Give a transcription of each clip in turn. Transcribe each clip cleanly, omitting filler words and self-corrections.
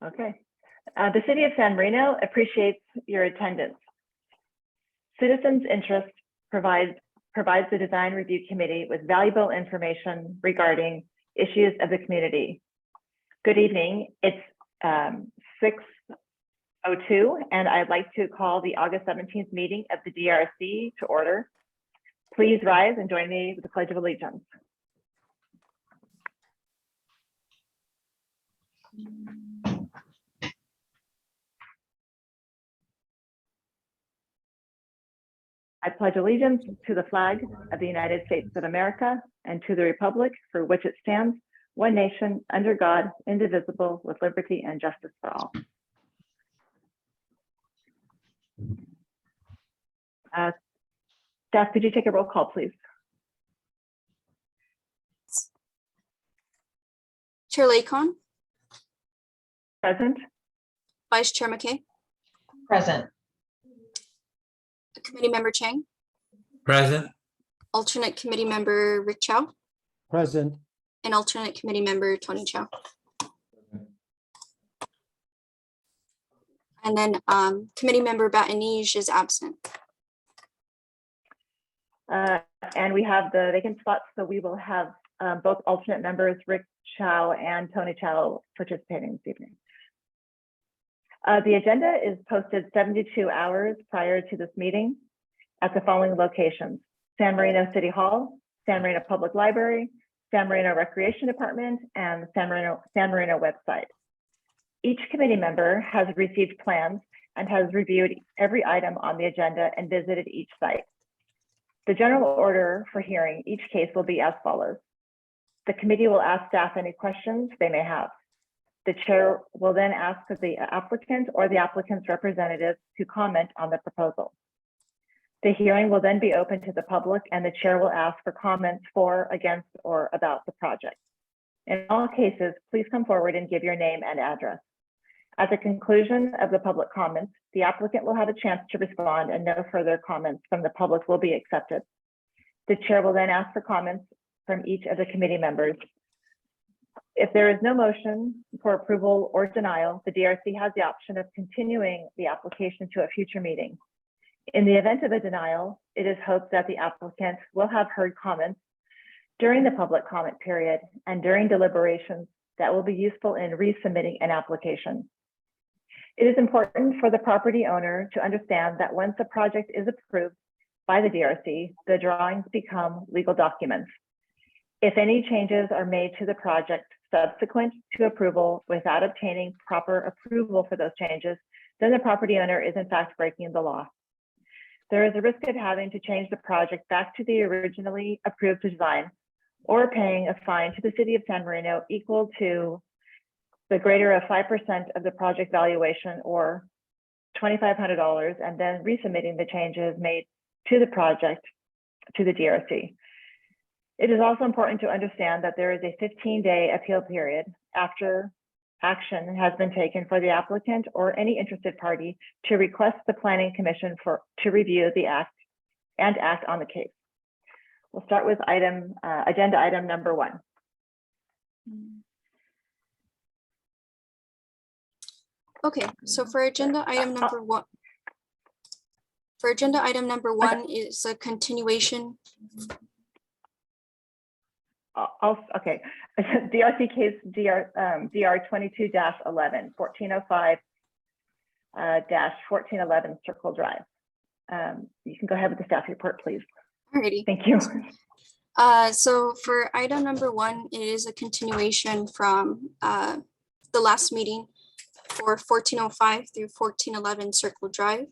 Okay. The City of San Marino appreciates your attendance. Citizens' Interest provides the Design Review Committee with valuable information regarding issues of the community. Good evening. It's 6:02, and I'd like to call the August 17th meeting of the DRC to order. Please rise and join me with the Pledge of Allegiance. I pledge allegiance to the flag of the United States of America and to the republic for which it stands, one nation, under God, indivisible, with liberty and justice for all. Staff, could you take a roll call, please? Chair Lacon, Present. Vice Chair McKay, Present. Committee Member Chang, Present. Alternate Committee Member Rick Chow, Present. and Alternate Committee Member Tony Chow. And then Committee Member Batanige is absent. And we have the vacant spots, so we will have both alternate members, Rick Chow and Tony Chow, participating this evening. The agenda is posted 72 hours prior to this meeting at the following locations: San Marino City Hall, San Marino Public Library, San Marino Recreation Department, and San Marino website. Each committee member has received plans and has reviewed every item on the agenda and visited each site. The general order for hearing each case will be as follows. The committee will ask staff any questions they may have. The chair will then ask the applicant or the applicant's representative to comment on the proposal. The hearing will then be open to the public, and the chair will ask for comments for, against, or about the project. In all cases, please come forward and give your name and address. At the conclusion of the public comments, the applicant will have a chance to respond, and no further comments from the public will be accepted. The chair will then ask for comments from each of the committee members. If there is no motion for approval or denial, the DRC has the option of continuing the application to a future meeting. In the event of a denial, it is hoped that the applicant will have heard comments during the public comment period and during deliberations that will be useful in resubmitting an application. It is important for the property owner to understand that once a project is approved by the DRC, the drawings become legal documents. If any changes are made to the project subsequent to approval without obtaining proper approval for those changes, then the property owner is in fact breaking the law. There is a risk of having to change the project back to the originally approved design, or paying a fine to the City of San Marino equal to the greater of 5% of the project valuation, or $2,500, and then resubmitting the changes made to the project to the DRC. It is also important to understand that there is a 15-day appeal period after action has been taken for the applicant or any interested party to request the Planning Commission to review the act and act on the case. We'll start with agenda item number 1. Okay, so for agenda item number 1, is a continuation. Okay, DRC case DR 22-11, 1405-1411 Circle Drive. You can go ahead with the staff report, please. Alrighty. Thank you. So for item number 1, it is a continuation from the last meeting for 1405 through 1411 Circle Drive.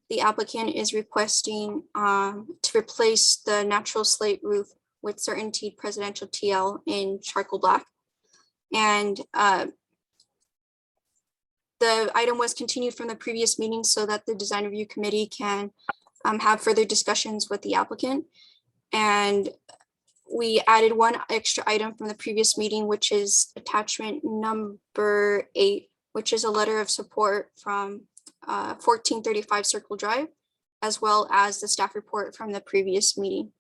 The applicant is requesting to replace the natural slate roof with Certainty Presidential TL in charcoal black. And the item was continued from the previous meeting so that the Design Review Committee can have further discussions with the applicant. And we added one extra item from the previous meeting, which is attachment number 8, which is a letter of support from 1435 Circle Drive, as well as the staff report from the previous meeting.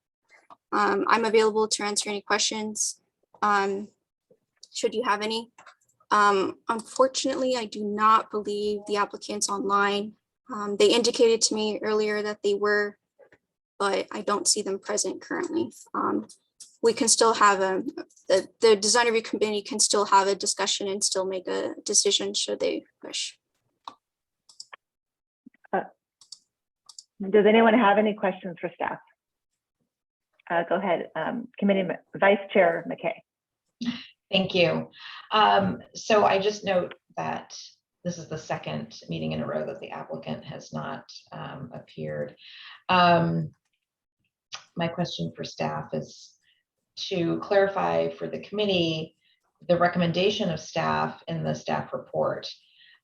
I'm available to answer any questions should you have any. Unfortunately, I do not believe the applicant's online. They indicated to me earlier that they were, but I don't see them present currently. We can still have the design review committee can still have a discussion and still make a decision should they wish. Does anyone have any questions for staff? Go ahead, Vice Chair McKay. Thank you. So I just note that this is the second meeting in a row that the applicant has not appeared. My question for staff is to clarify for the committee the recommendation of staff in the staff report.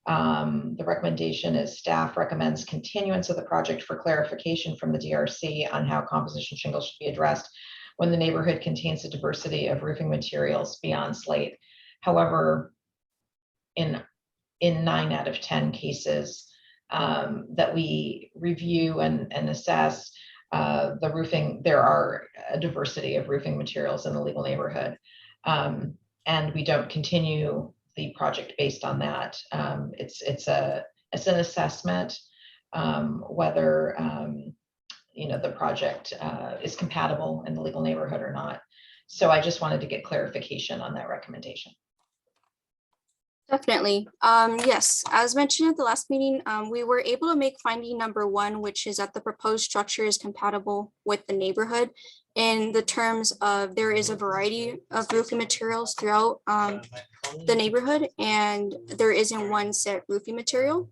The recommendation is staff recommends continuance of the project for clarification from the DRC on how composition shingles should be addressed when the neighborhood contains a diversity of roofing materials beyond slate. However, in 9 out of 10 cases that we review and assess the roofing, there are a diversity of roofing materials in the legal neighborhood. And we don't continue the project based on that. It's an assessment whether the project is compatible in the legal neighborhood or not. So I just wanted to get clarification on that recommendation. Definitely. Yes, as mentioned at the last meeting, we were able to make finding number 1, which is that the proposed structure is compatible with the neighborhood in the terms of there is a variety of roofing materials throughout the neighborhood, and there isn't one set roofing material,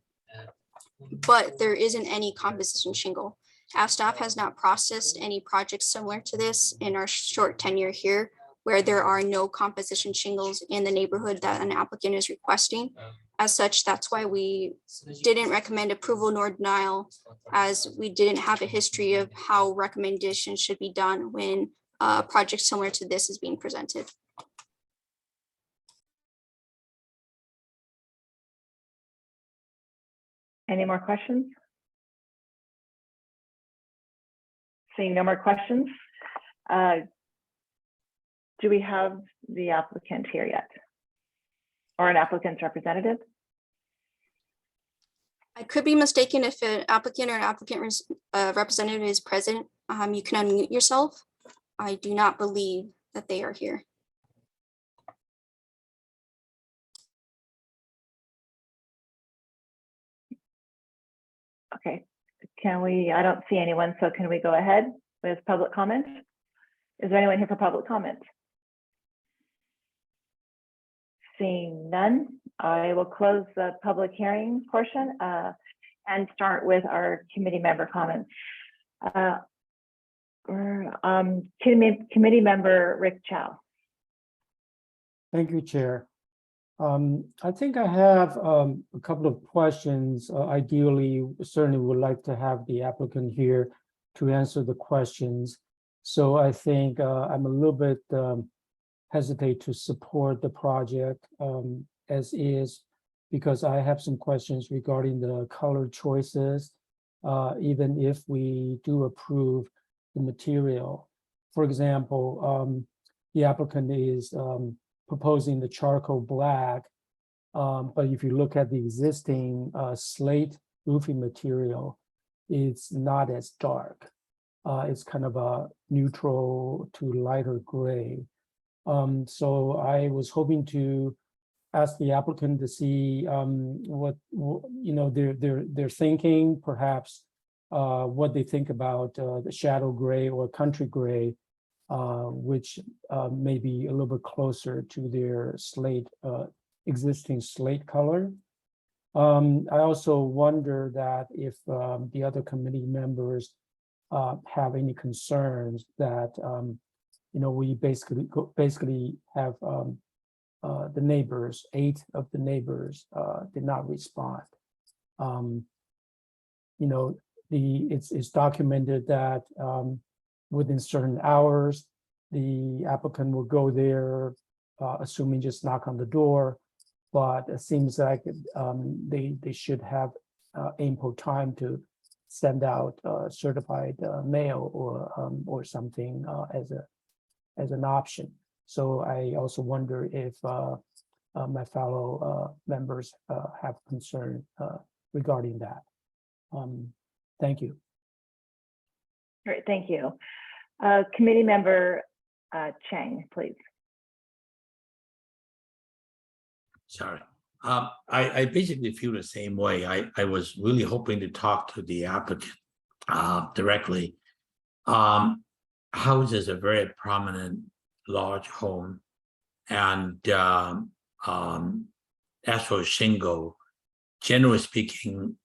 but there isn't any composition shingle. Our staff has not processed any projects similar to this in our short tenure here, where there are no composition shingles in the neighborhood that an applicant is requesting. As such, that's why we didn't recommend approval nor denial, as we didn't have a history of how recommendations should be done when a project similar to this is being presented. Any more questions? Seeing no more questions, do we have the applicant here yet? Or an applicant's representative? I could be mistaken. If an applicant or an applicant representative is present, you can unmute yourself. I do not believe that they are here. Okay, I don't see anyone, so can we go ahead with public comment? Is there anyone here for public comment? Seeing none, I will close the public hearing portion and start with our committee member comments. Committee member Rick Chow. Thank you, Chair. I think I have a couple of questions. Ideally, certainly would like to have the applicant here to answer the questions. So I think I'm a little bit hesitate to support the project as is, because I have some questions regarding the color choices, even if we do approve the material. For example, the applicant is proposing the charcoal black, but if you look at the existing slate roofing material, it's not as dark. It's kind of a neutral to lighter gray. So I was hoping to ask the applicant to see what they're thinking, perhaps what they think about the shadow gray or country gray, which may be a little bit closer to their slate existing slate color. I also wonder that if the other committee members have any concerns that we basically have the neighbors, 8 of the neighbors did not respond. It's documented that within certain hours, the applicant will go there, assuming just knock on the door, but it seems like they should have ample time to send out certified mail or something as an option. So I also wonder if my fellow members have concern regarding that. Thank you. Great, thank you. Committee member Chang, please. Sorry. I basically feel the same way. I was really hoping to talk to the applicant directly. House is a very prominent large home, and asphalt shingle, generally speaking,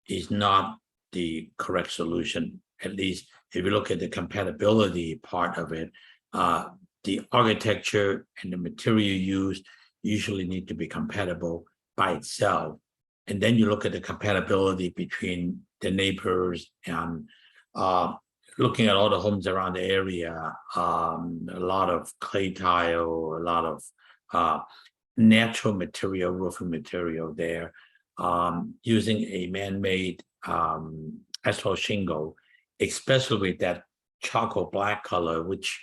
is not the correct solution. At least if you look at the compatibility part of it, the architecture and the material used usually need to be compatible by itself. And then you look at the compatibility between the neighbors and looking at all the homes around the area, a lot of clay tile, a lot of natural material, roofing material there, using a man-made asphalt shingle, especially with that charcoal black color, which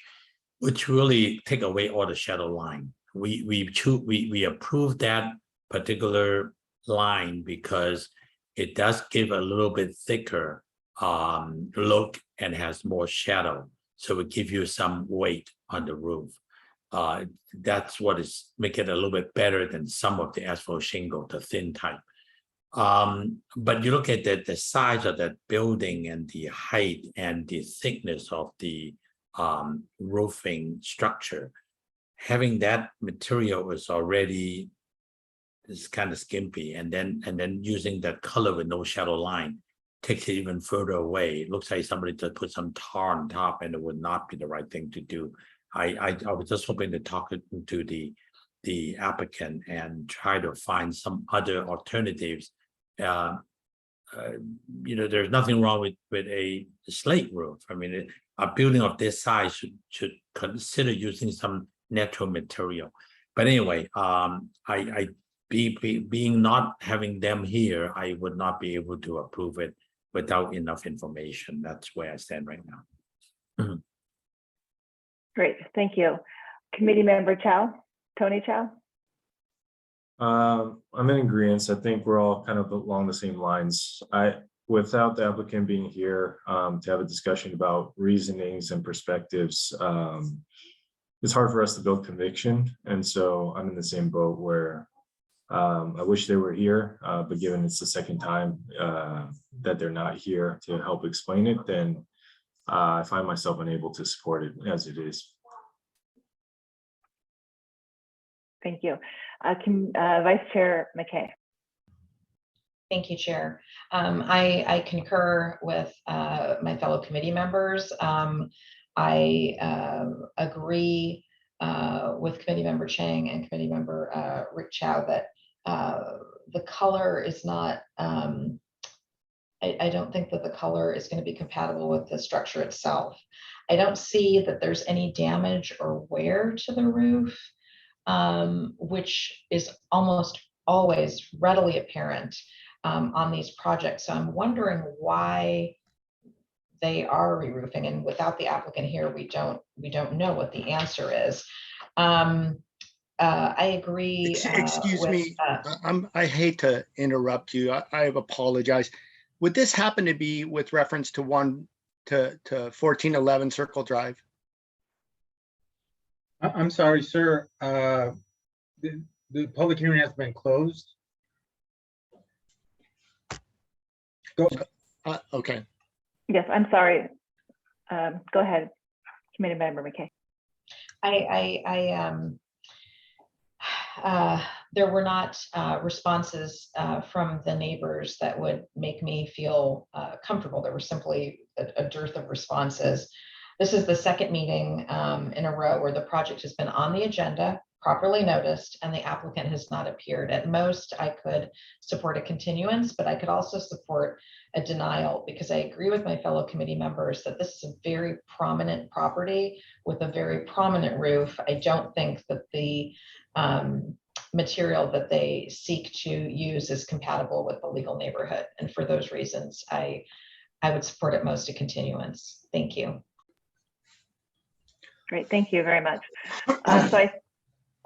really take away all the shadow line. We approve that particular line because it does give a little bit thicker look and has more shadow, so it gives you some weight on the roof. That's what is make it a little bit better than some of the asphalt shingle, the thin type. But you look at the size of that building and the height and the thickness of the roofing structure, having that material is already kind of skimpy, and then using that color with no shadow line takes it even further away. It looks like somebody just put some tar on top, and it would not be the right thing to do. I was just hoping to talk to the applicant and try to find some other alternatives. There's nothing wrong with a slate roof. I mean, a building of this size should consider using some natural material. But anyway, being not having them here, I would not be able to approve it without enough information. That's where I stand right now. Great, thank you. Committee member Chow, Tony Chow. I'm in agreement. I think we're all kind of along the same lines. Without the applicant being here to have a discussion about reasonings and perspectives, it's hard for us to build conviction. And so I'm in the same boat where I wish they were here, but given it's the second time that they're not here to help explain it, then I find myself unable to support it as it is. Thank you. Vice Chair McKay. Thank you, Chair. I concur with my fellow committee members. I agree with Committee Member Chang and Committee Member Rick Chow that the color is not, I don't think that the color is going to be compatible with the structure itself. I don't see that there's any damage or wear to the roof, which is almost always readily apparent on these projects. So I'm wondering why they are re-roofing, and without the applicant here, we don't know what the answer is. I agree. Excuse me, I hate to interrupt you. I apologize. Would this happen to be with reference to 1411 Circle Drive? I'm sorry, sir. The public hearing has been closed. Go. Okay. Yes, I'm sorry. Go ahead, Committee Member McKay. There were not responses from the neighbors that would make me feel comfortable. There were simply a dearth of responses. This is the second meeting in a row where the project has been on the agenda, properly noticed, and the applicant has not appeared. At most, I could support a continuance, but I could also support a denial, because I agree with my fellow committee members that this is a very prominent property with a very prominent roof. I don't think that the material that they seek to use is compatible with the legal neighborhood. And for those reasons, I would support at most a continuance. Thank you. Great, thank you very much.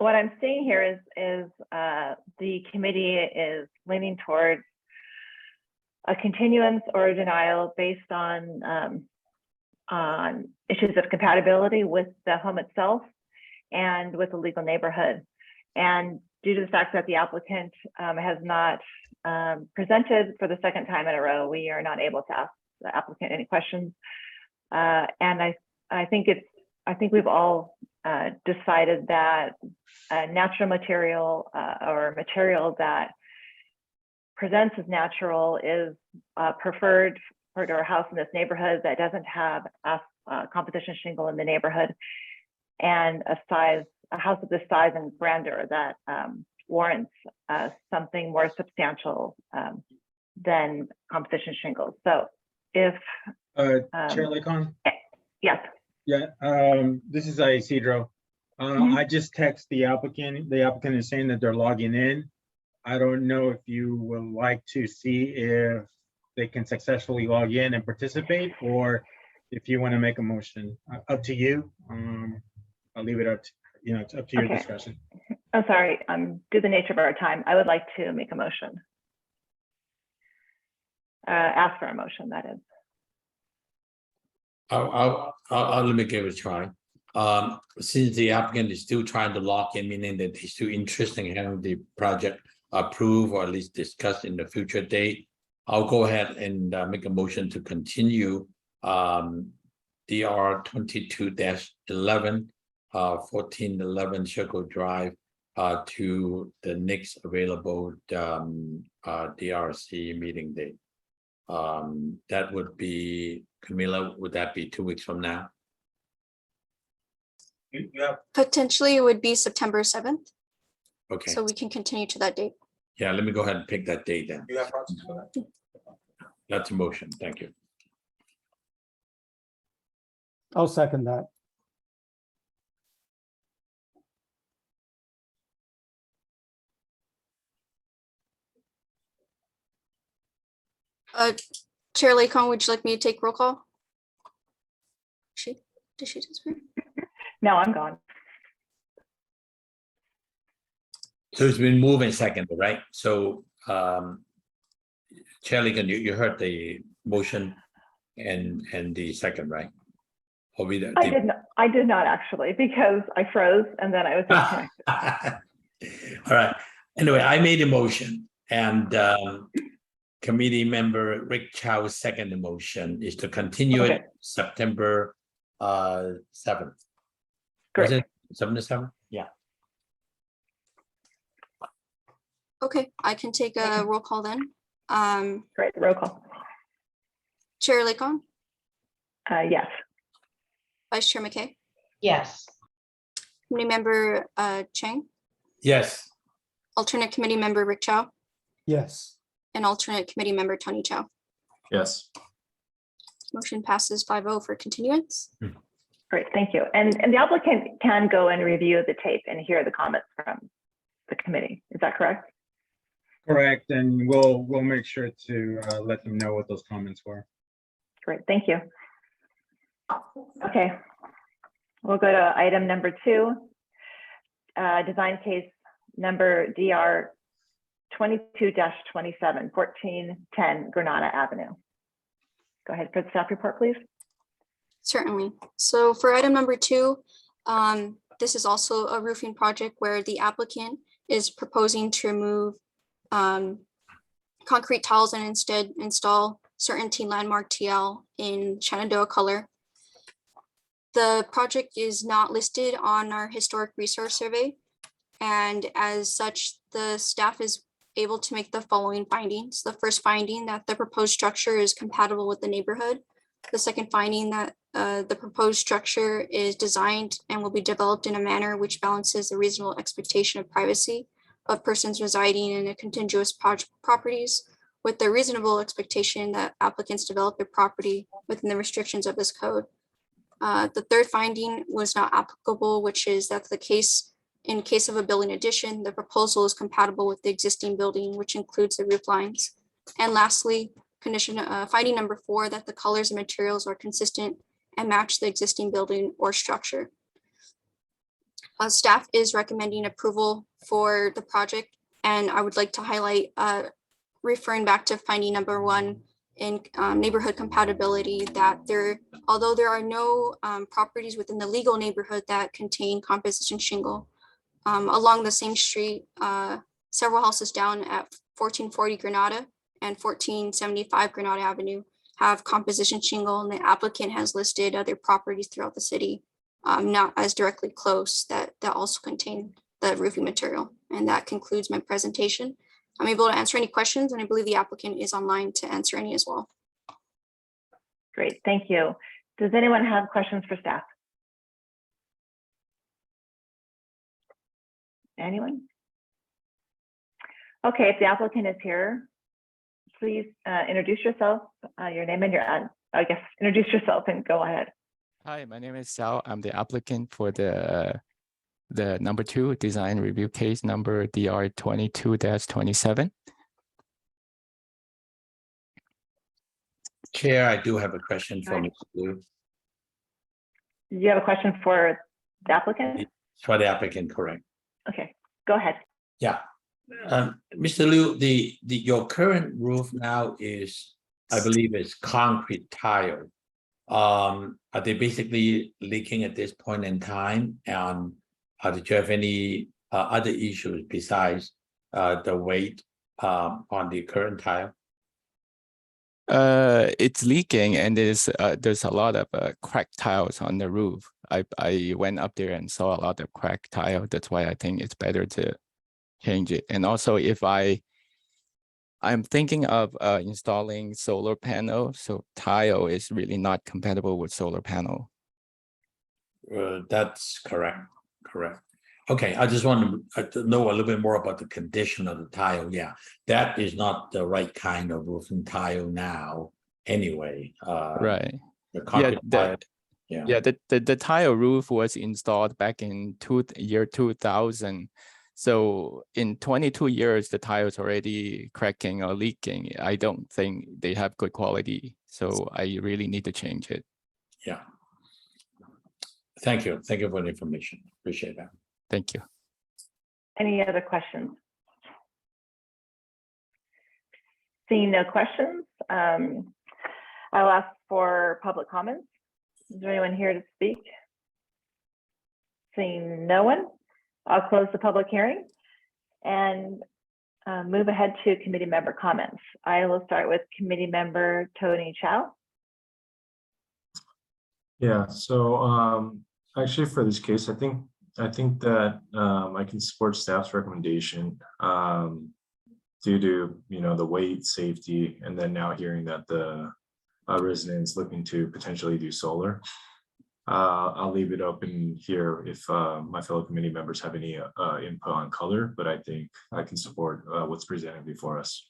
what I'm seeing here is the committee is leaning towards a continuance or a denial based on issues of compatibility with the home itself and with the legal neighborhood. And due to the fact that the applicant has not presented for the second time in a row, we are not able to ask the applicant any questions. And I think we've all decided that natural material or material that presents as natural is preferred for a house in this neighborhood that doesn't have composition shingle in the neighborhood, and a house of this size and grandeur that warrants something more substantial than composition shingles. So if Chair Lacon? yes. Yeah, this is Isidro. I just text the applicant. The applicant is saying that they're logging in. I don't know if you would like to see if they can successfully log in and participate, or if you want to make a motion. Up to you. I'll leave it up to, it's up to your Okay. discussion. I'm sorry, due to the nature of our time, I would like to make a motion. Ask for a motion, that is. I'll let me give it a try. Since the applicant is still trying to lock in, meaning that he's still interested in having the project approved or at least discussed in the future date, I'll go ahead and make a motion to continue DR 22-11, 1411 Circle Drive to the next available DRC meeting date. That would be, Camila, would that be 2 weeks from now? You have Potentially it would be September 7th, Okay, so we can continue to that date. yeah, let me go ahead and pick that date then. process for that? That's a motion, thank you. I'll second that. Chair Lacon, would you like me to take roll call? Did she disappear? No, I'm gone. So it's been moved and seconded, right? So Chair Lincoln, you heard the motion and the second, right? Or we I did not actually, because I froze and then I was disconnected. All right. Anyway, I made a motion, and committee member Rick Chow's second motion is to continue Okay. it September 7th. Was Great. it 7 to 7? Yeah. Okay, I can take a roll call then. Great, roll call. Chair Lacon, Yes. Vice Chair McKay, Yes. Committee Member Chang, Yes. Alternate Committee Member Rick Chow, Yes. and Alternate Committee Member Tony Chow. Yes. Motion passes 5-0 for continuance. Great, thank you. And the applicant can go and review the tape and hear the comments from the committee. Is that correct? Correct, and we'll make sure to let them know what those comments were. Great, thank you. Okay, we'll go to item number 2, design case number DR 22-27, 1410 Granada Avenue. Go ahead for the staff report, please. Certainly. So for item number 2, this is also a roofing project where the applicant is proposing to remove concrete tiles and instead install Certainty Landmark TL in Shenandoah color. The project is not listed on our historic resource survey, and as such, the staff is able to make the following findings. The first finding, that the proposed structure is compatible with the neighborhood. The second finding, that the proposed structure is designed and will be developed in a manner which balances the reasonable expectation of privacy of persons residing in a contiguous properties with the reasonable expectation that applicants develop their property within the restrictions of this code. The third finding was not applicable, which is that in case of a building addition, the proposal is compatible with the existing building, which includes the roof lines. And lastly, finding number 4, that the colors and materials are consistent and match the existing building or structure. Staff is recommending approval for the project, and I would like to highlight, referring back to finding number 1 in neighborhood compatibility, that although there are no properties within the legal neighborhood that contain composition shingle, along the same street, several houses down at 1440 Granada and 1475 Granada Avenue have composition shingle, and the applicant has listed other properties throughout the city, not as directly close, that also contain the roofing material. And that concludes my presentation. I'm able to answer any questions, and I believe the applicant is online to answer any as well. Great, thank you. Does anyone have questions for staff? Anyone? Okay, if the applicant is here, please introduce yourself, your name and introduce yourself and go ahead. Hi, my name is Sal. I'm the applicant for the number 2 design review case number DR 22-27. Chair, I do have a question for Mr. Liu. Do you have a question for the applicant? For the applicant, correct? Okay, go ahead. Yeah. Mr. Liu, your current roof now is, I believe, is concrete tile. Are they basically leaking at this point in time? And did you have any other issues besides the weight on the current tile? It's leaking, and there's a lot of cracked tiles on the roof. I went up there and saw a lot of cracked tile. That's why I think it's better to change it. And also, if I'm thinking of installing solar panel, so tile is really not compatible with solar panel. That's correct. Correct. Okay, I just want to know a little bit more about the condition of the tile. Yeah, that is not the right kind of roofing tile now. Anyway, Right. The concrete tile. Yeah, the tile roof was installed back in year 2000. So in 22 years, the tile is already cracking or leaking. I don't think they have good quality. So I really need to change it. Yeah. Thank you. Thank you for the information. Appreciate that. Thank you. Any other questions? Seeing no questions, I'll ask for public comments. Is there anyone here to speak? Seeing no one, I'll close the public hearing and move ahead to committee member comments. I will start with committee member Tony Chow. Yeah, so actually for this case, I think that I can support staff's recommendation due to the weight, safety, and then now hearing that the residents looking to potentially do solar. I'll leave it open here if my fellow committee members have any input on color, but I think I can support what's presented before us.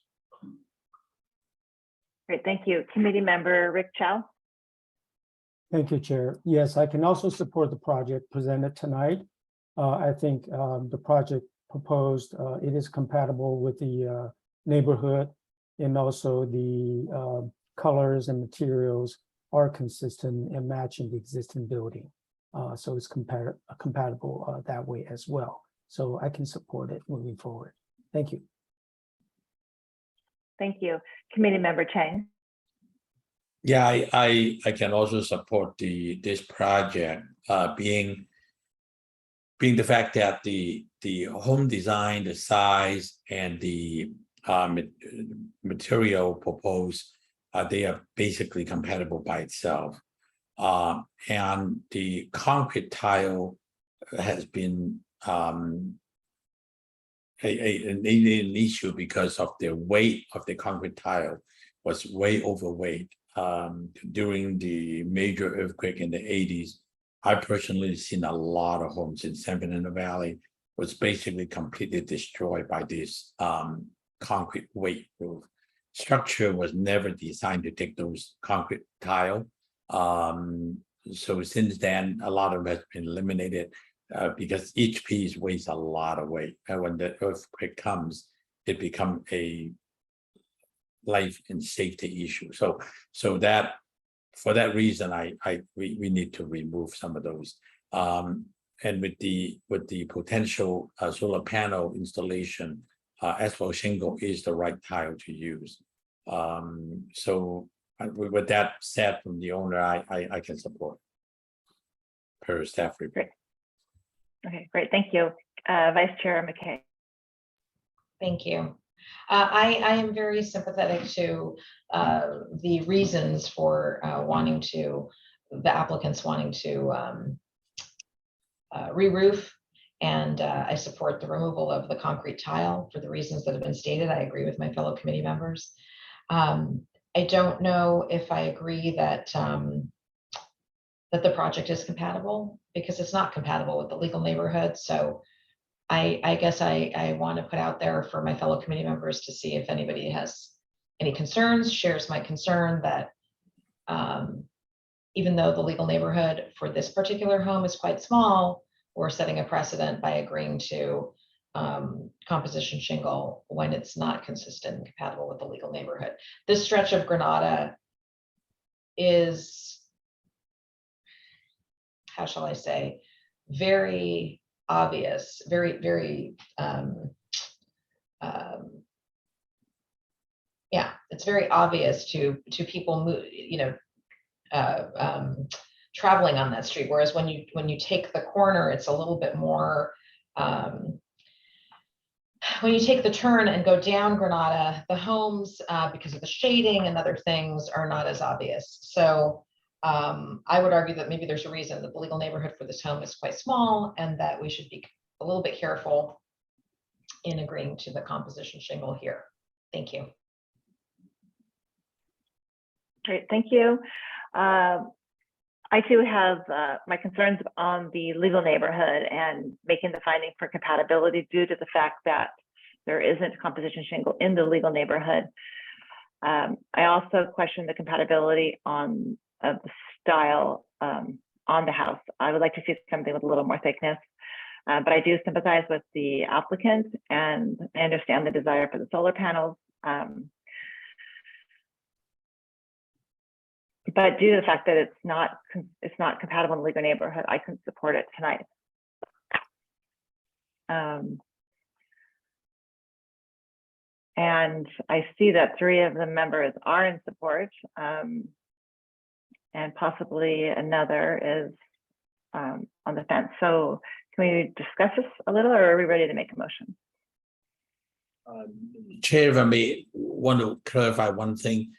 Great, thank you. Committee member Rick Chow. Thank you, Chair. Yes, I can also support the project presented tonight. I think the project proposed, it is compatible with the neighborhood, and also the colors and materials are consistent and matching the existing building. So it's compatible that way as well. So I can support it moving forward. Thank you. Thank you. Committee member Chang. Yeah, I can also support this project being the fact that the home design, the size, and the material proposed, they are basically compatible by itself. And the concrete tile has been an issue because of the weight of the concrete tile was way overweight. During the major earthquake in the 80s, I personally seen a lot of homes in San Fernando Valley was basically completely destroyed by this concrete weight roof. Structure was never designed to take those concrete tile. So since then, a lot of it has been eliminated because each piece weighs a lot of weight. And when the earthquake comes, it becomes a life and safety issue. So that for that reason, we need to remove some of those. and with the potential solar panel installation, asphalt shingle is the right tile to use. So with that said from the owner, I can support per staff report. Okay, great. Thank you. Vice Chair McKay. Thank you. I am very sympathetic to the reasons for the applicants wanting to re-roof, and I support the removal of the concrete tile for the reasons that have been stated. I agree with my fellow committee members. I don't know if I agree that that the project is compatible, because it's not compatible with the legal neighborhood. So I guess I want to put out there for my fellow committee members to see if anybody has any concerns, shares my concern that even though the legal neighborhood for this particular home is quite small, we're setting a precedent by agreeing to composition shingle when it's not consistent and compatible with the legal neighborhood. This stretch of Granada is, how shall I say, very obvious, very yeah, it's very obvious to people traveling on that street. Whereas when you take the corner, it's a little bit more. When you take the turn and go down Granada, the homes, because of the shading and other things, are not as obvious. So I would argue that maybe there's a reason that the legal neighborhood for this home is quite small, and that we should be a little bit careful in agreeing to the composition shingle here. Thank you. Great, thank you. I too have my concerns on the legal neighborhood and making the finding for compatibility due to the fact that there isn't composition shingle in the legal neighborhood. I also question the compatibility of the style on the house. I would like to see something with a little more thickness, but I do sympathize with the applicant, and I understand the desire for the solar panels. But due to the fact that it's not compatible in the legal neighborhood, I couldn't support it tonight. And I see that 3 of the members are in support, and possibly another is on the fence. So can we discuss this a little, or are we ready to make a motion? Chair, if I may want to clarify one thing.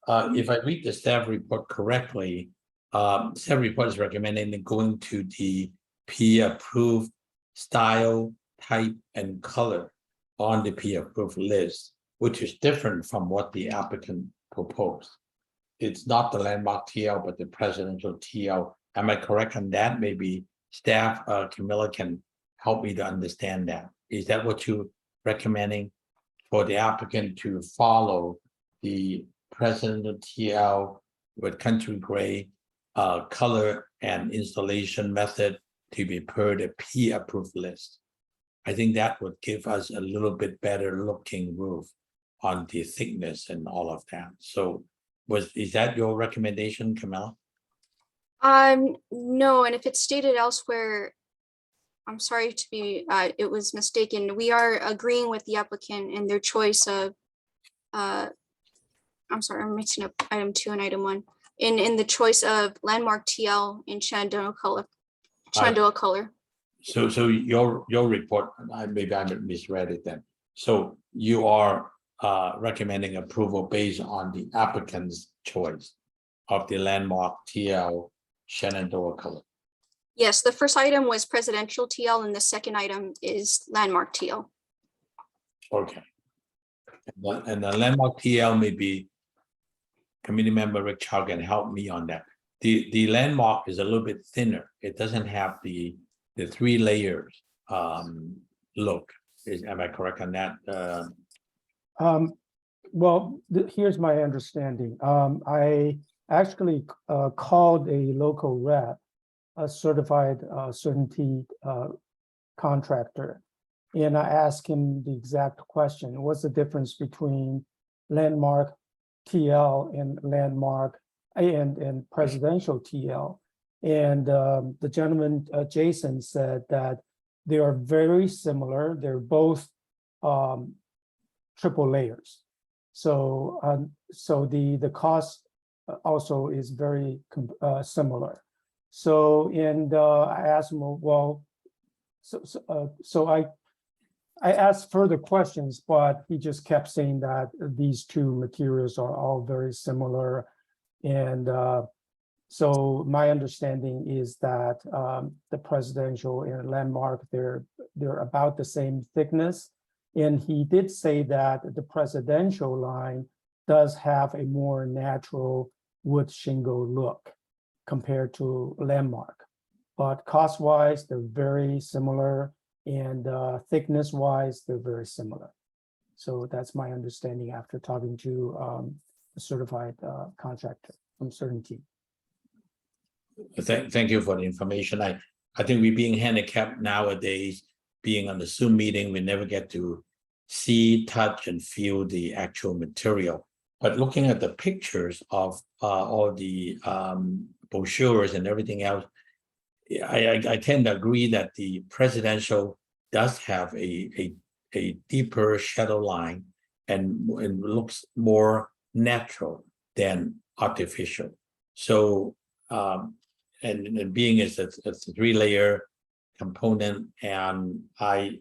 If I read the staff report correctly, staff report is recommending going to the P-approved style, type, and color on the P-approved list, which is different from what the applicant proposed. It's not the landmark TL, but the presidential TL. Am I correct on that? Maybe staff, Camilla, can help me to understand that. Is that what you're recommending for the applicant to follow the presidential TL with country gray color and installation method to be per the P-approved list? I think that would give us a little bit better looking roof on the thickness and all of that. So is that your recommendation, Camilla? No, and if it's stated elsewhere, I'm sorry to be, it was mistaken. We are agreeing with the applicant in their choice of, I'm sorry, I'm mixing up item 2 and item 1. In the choice of landmark TL in Shenandoah color. So your report, maybe I misread it then. So you are recommending approval based on the applicant's choice of the landmark TL Shenandoah color. Yes, the first item was presidential TL, and the second item is landmark TL. Okay. And the landmark TL may be committee member Rick Chow can help me on that. The landmark is a little bit thinner. It doesn't have the 3 layers look. Am I correct on that? Well, here's my understanding. I actually called a local rep, a certified certainty contractor, and I asked him the exact question: what's the difference between landmark TL and landmark and presidential TL? And the gentleman, Jason, said that they are very similar. They're both triple layers. So the cost also is very similar. So, and I asked him, well, so I asked further questions, but he just kept saying that these two materials are all very similar. And so my understanding is that the presidential and landmark, they're about the same thickness. And he did say that the presidential line does have a more natural wood shingle look compared to landmark. But cost-wise, they're very similar, and thickness-wise, they're very similar. So that's my understanding after talking to a certified contractor from CertainTeed. Thank you for the information. I think we being handicapped nowadays, being on the Zoom meeting, we never get to see, touch, and feel the actual material. But looking at the pictures of all the brochures and everything else, I tend to agree that the presidential does have a deeper shadow line and looks more natural than artificial. So and being it's a 3-layer component, and I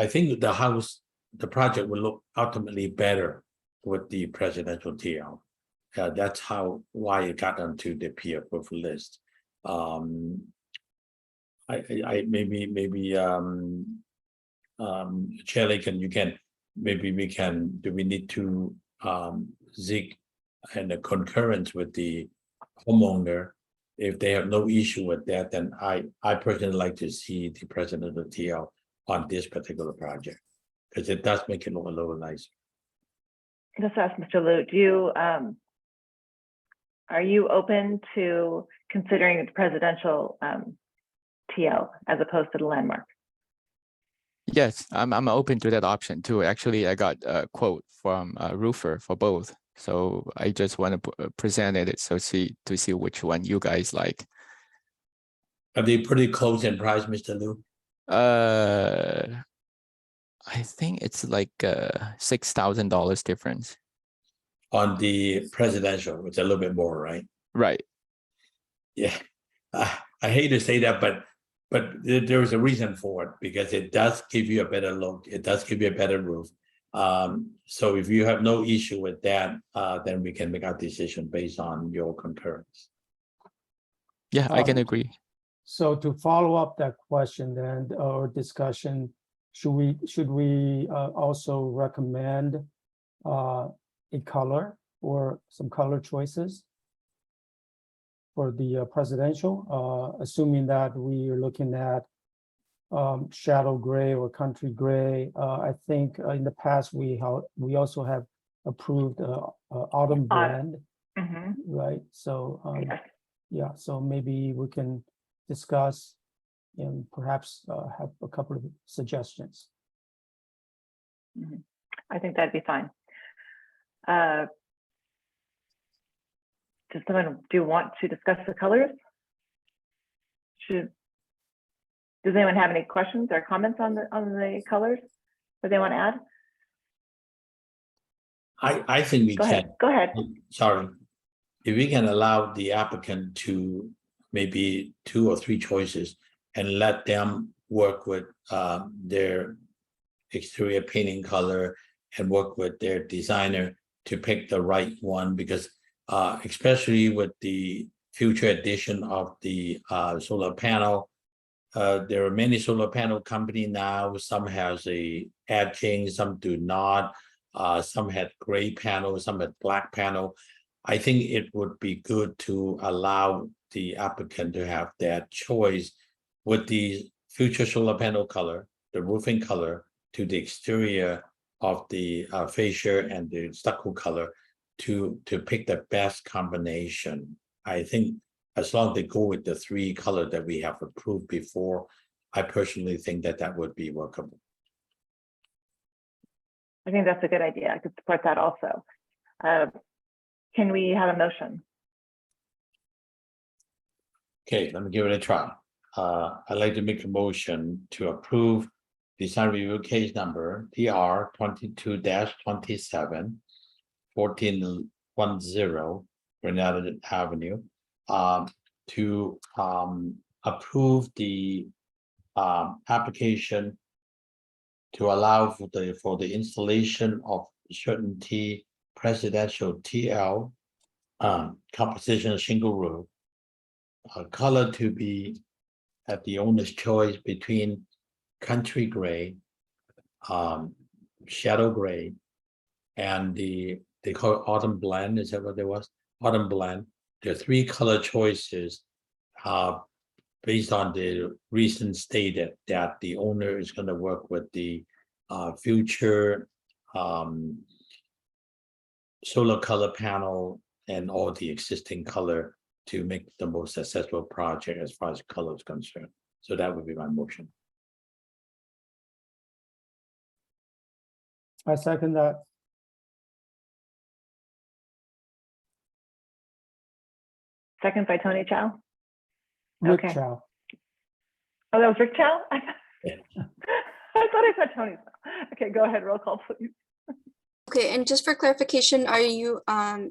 think the project will look ultimately better with the presidential TL. That's why it got onto the peer approval list. Chair Lakin, do we need to seek and a concurrence with the homeowner? If they have no issue with that, then I personally like to see the president of TL on this particular project, because it does make it look a little nicer. Just ask Mr. Liu, are you open to considering the presidential TL as opposed to the landmark? Yes, I'm open to that option too. Actually, I got a quote from a roofer for both. So I just want to present it to see which one you guys like. Are they pretty close in price, Mr. Liu? I think it's like $6,000 difference. On the presidential, it's a little bit more, right? Right. Yeah, I hate to say that, but there is a reason for it, because it does give you a better look. It does give you a better roof. So if you have no issue with that, then we can make our decision based on your concurrence. Yeah, I can agree. So to follow up that question then, or discussion, should we also recommend a color or some color choices for the presidential, assuming that we are looking at shadow gray or country gray? I think in the past we also have approved autumn blend, right? So yeah, so maybe we can discuss and perhaps have a couple of suggestions. I think that'd be fine. Does someone want to discuss the colors? Does anyone have any questions or comments on the colors that they want to add? I think we can. Go ahead. Sorry, if we can allow the applicant to maybe 2 or 3 choices and let them work with their exterior painting color and work with their designer to pick the right one, because especially with the future addition of the solar panel, there are many solar panel company now. Some has a edging, some do not. Some had gray panel, some had black panel. I think it would be good to allow the applicant to have that choice with the future solar panel color, the roofing color, to the exterior of the fascia and the stucco color, to pick the best combination. I think as long as they go with the 3 color that we have approved before, I personally think that would be workable. I think that's a good idea. I could support that also. Can we have a motion? Okay, let me give it a try. I'd like to make a motion to approve design review case number PR 22-27 1410 Granada Avenue. To approve the application to allow for the installation of certain presidential TL composition shingle roof. Color to be at the owner's choice between country gray, shadow gray, and they call it autumn blend. Is that what it was? Autumn blend. There are 3 color choices based on the recent stated that the owner is going to work with the future solar color panel and all the existing color to make the most successful project as far as color is concerned. So that would be my motion. I second that. Second by Tony Chow. Rick Okay. Chow. Oh, that was Rick Chow? I Yeah. thought I said Tony. Okay, go ahead, roll call, please. Okay, and just for clarification, are you,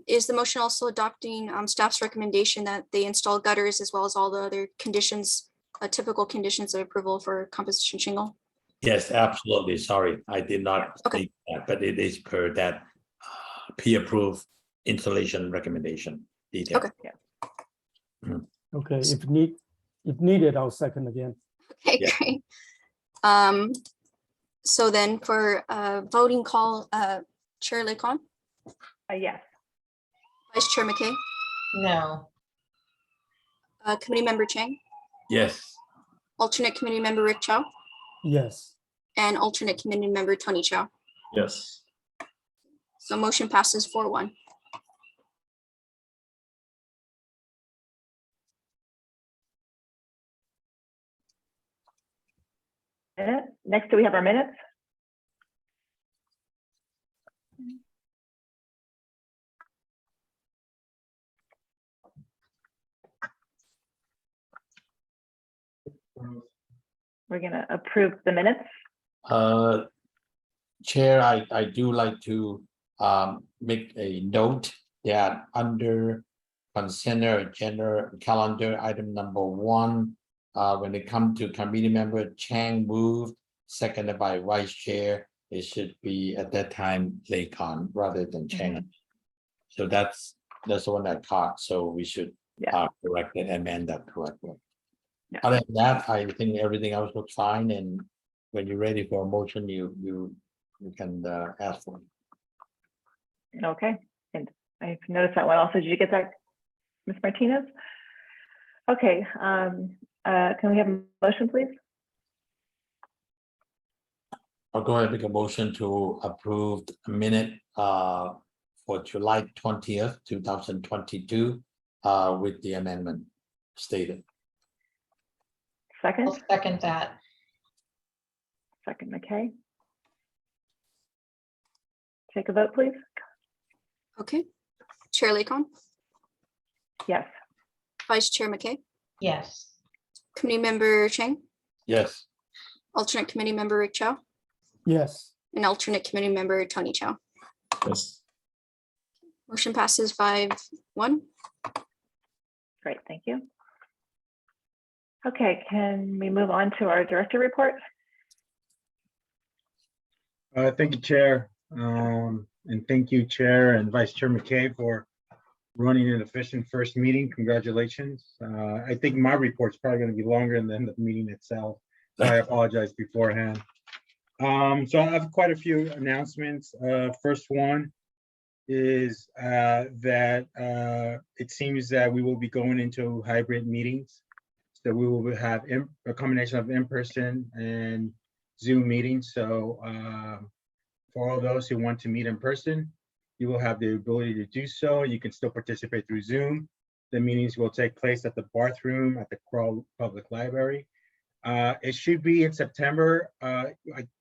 is the motion also adopting staff's recommendation that they install gutters as well as all the other conditions, typical conditions of approval for composition shingle? Yes, absolutely. Sorry, I did not Okay. state that, but it is per that pre-approved installation recommendation detail. Okay. Okay, if needed, I'll second again. Okay, Yeah. great. So then for voting call, Chair Lecon, Yes. Vice Chair McKay, No. Committee Member Chang, Yes. alternate Committee Member Rick Chow, Yes. and alternate Committee Member Tony Chow. Yes. So motion passes 4-1. Next, do we have our minutes? We're gonna approve the minutes. Chair, I do like to make a note that under consent agenda calendar item number 1, when it comes to committee member Chang moved, seconded by Vice Chair, it should be at that time Lecon rather than Chang. So that's the one that caught. So we should Yeah. correct it and amend that correctly. Yeah. Other than that, I think everything else looks fine. And when you're ready for a motion, you can ask for it. Okay, and I've noticed that one also. Did you get that, Ms. Martinez? Okay, can we have a motion, please? I'll go ahead and make a motion to approve a minute for July 20th, 2022 with the amendment stated. Second, I'll second that. second, McKay. Take a vote, please. Okay, Chair Lecon, Yes. Vice Chair McKay, Yes. Committee Member Chang, Yes. alternate Committee Member Rick Chow, Yes. and alternate Committee Member Tony Chow. Yes. Motion passes 5-1. Great, thank you. Okay, can we move on to our director report? Thank you, Chair. And thank you, Chair and Vice Chair McKay, for running an efficient first meeting. Congratulations. I think my report's probably going to be longer than the meeting itself. So I apologize beforehand. So I have quite a few announcements. First one is that it seems that we will be going into hybrid meetings. So we will have a combination of in-person and Zoom meetings. So for all those who want to meet in person, you will have the ability to do so. You can still participate through Zoom. The meetings will take place at the Barth Room at the Kroll Public Library. It should be in September. I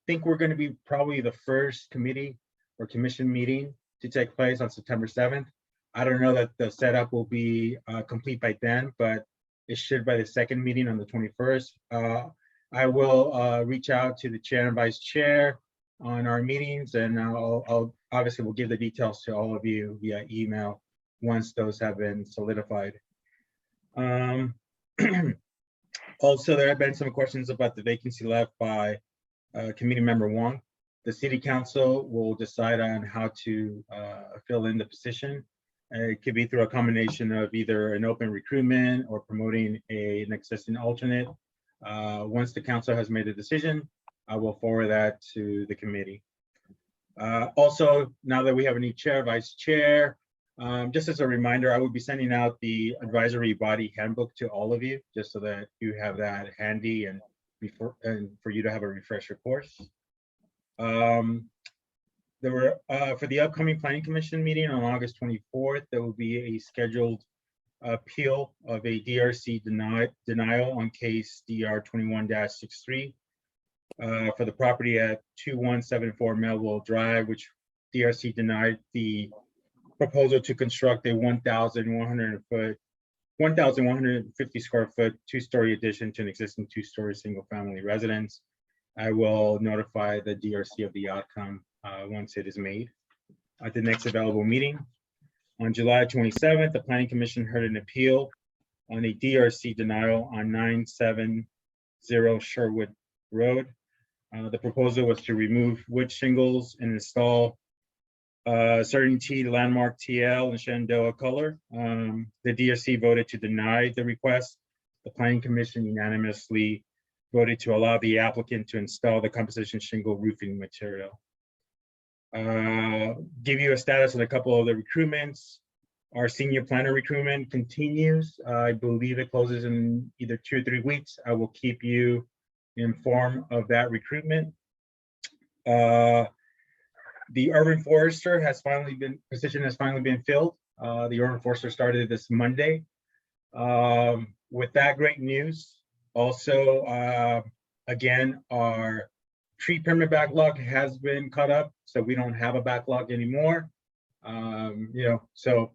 think we're going to be probably the first committee or commission meeting to take place on September 7th. I don't know that the setup will be complete by then, but It should by the second meeting on the 21st. I will reach out to the chair and vice chair on our meetings, and I'll obviously will give the details to all of you via email once those have been solidified. Also, there have been some questions about the vacancy left by committee member Wong. The city council will decide on how to fill in the position. It could be through a combination of either an open recruitment or promoting an existing alternate. Once the council has made a decision, I will forward that to the committee. Also, now that we have a new chair, vice chair, just as a reminder, I will be sending out the advisory body handbook to all of you, just so that you have that handy and for you to have a refresher course. There were for the upcoming planning commission meeting on August 24th, there will be a scheduled appeal of a DRC denial on case DR 21-63 for the property at 2174 Melville Drive, which DRC denied the proposal to construct a 1,150 square foot two-story addition to an existing two-story single-family residence. I will notify the DRC of the outcome once it is made at the next available meeting. On July 27th, the Planning Commission heard an appeal on a DRC denial on 970 Sherwood Road. The proposal was to remove wood shingles and install Certainty Landmark TL and Shenandoah color. The DRC voted to deny the request. The Planning Commission unanimously voted to allow the applicant to install the composition shingle roofing material. Give you a status on a couple of the recruitments. Our senior planner recruitment continues. I believe it closes in either 2 or 3 weeks. I will keep you informed of that recruitment. The urban forester position has finally been filled. The urban forester started this Monday. With that great news, also, again, our tree permit backlog has been caught up, so we don't have a backlog anymore. So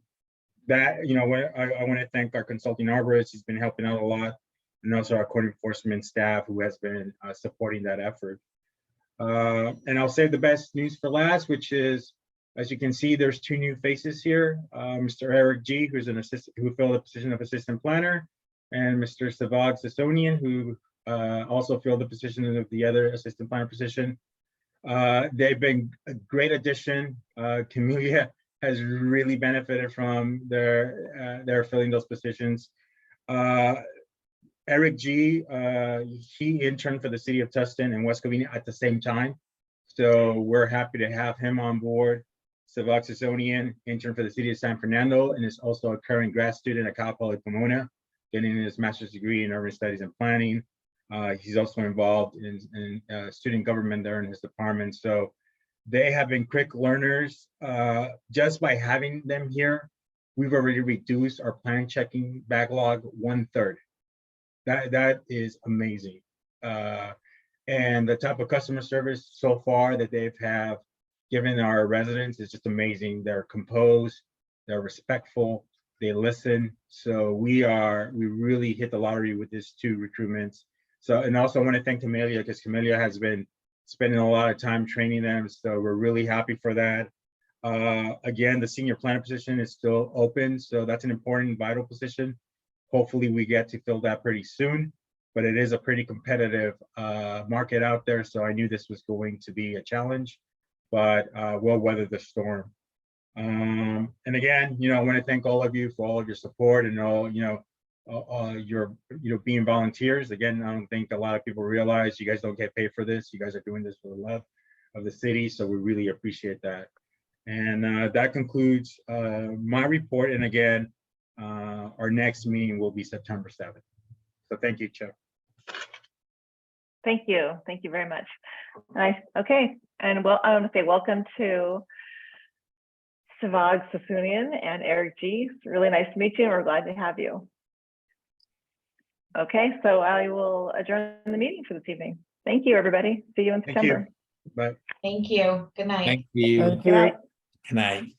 that, I want to thank our consulting arborist. He's been helping out a lot, and also our code enforcement staff who has been supporting that effort. And I'll save the best news for last, which is, as you can see, there's 2 new faces here. Mr. Eric G, who filled the position of assistant planner, and Mr. Savag Sassonian, who also filled the position of the other assistant planner position. They've been a great addition. Camellia has really benefited from their filling those positions. Eric G, he interned for the city of Tustin and West Covina at the same time. So we're happy to have him on board. Savak Sassonian interned for the city of San Fernando and is also a current grad student at Cal Poly Pomona, getting his master's degree in urban studies and planning. He's also involved in student government there in his department. So they have been quick learners. Just by having them here, we've already reduced our plan checking backlog 1/3. That is amazing. And the type of customer service so far that they've have given our residents is just amazing. They're composed, they're respectful, they listen. So we really hit the lottery with these 2 recruitments. So, and also I want to thank Camellia, because Camellia has been spending a lot of time training them. So we're really happy for that. Again, the senior planner position is still open. So that's an important, vital position. Hopefully we get to fill that pretty soon, but it is a pretty competitive market out there. So I knew this was going to be a challenge, but we'll weather the storm. And again, I want to thank all of you for all of your support and all, your being volunteers. Again, I don't think a lot of people realize you guys don't get paid for this. You guys are doing this for the love of the city. So we really appreciate that. And that concludes my report. And again, our next meeting will be September 7th. So thank you, Chair. Thank you. Thank you very much. Nice. Okay. And well, I want to say welcome to Savag Sassonian and Eric G. It's really nice to meet you, and we're glad to have you. Okay, so I will adjourn the meeting for this evening. Thank you, everybody. See you in Thank you. September. Bye. Thank you. Good night. Thank you. Thank Good you. night. Good night.